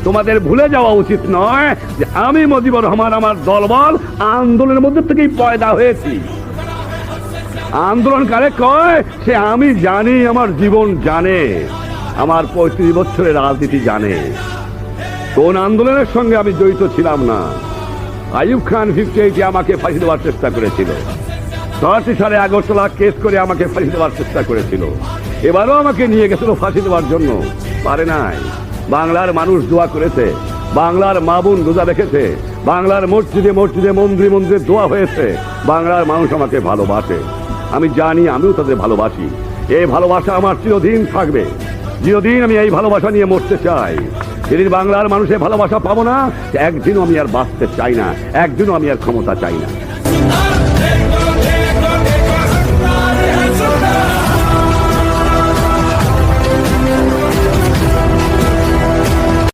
তোমাদের ভুলে যাওয়া উচিত নয় যে আমি মুজিবুর রহমান আমার দলবল আন্দোলনের মধ্যে থেকেই পয়দা হয়েছি। আন্দোলন কারে কয় সে আমি জানি, আমার জীবন জানে, আমার 35 বছরের রাজনীতি জানে। কোন আন্দোলনের সঙ্গে আমি জড়িত ছিলাম না। আইয়ুব খান 58 আমাকে ফাঁসি দেওয়ার চেষ্টা করেছিল, 30 সালে আগরতলা কেস করে আমাকে ফাঁসি দেওয়ার চেষ্টা করেছিল, এবারও আমাকে নিয়ে গেছিল ফাঁসি দেওয়ার জন্য, পারে নাই। বাংলার মানুষ দোয়া করেছে, বাংলার মা বোন রোজা রেখেছে, বাংলার মসজিদে মসজিদে মন্দিরে মন্দিরে দোয়া হয়েছে, বাংলার মানুষ আমাকে ভালোবাসে। আমি জানি আমিও তাদের ভালোবাসি। এই ভালোবাসা আমার চিরদিন থাকবে, চিরদিন আমি এই ভালোবাসা নিয়ে মরতে চাই। যেদিন বাংলার মানুষের ভালোবাসা পাবো না, একদিনও আমি আর বাঁচতে চাই না, একদিনও আমি আর ক্ষমতা চাই না।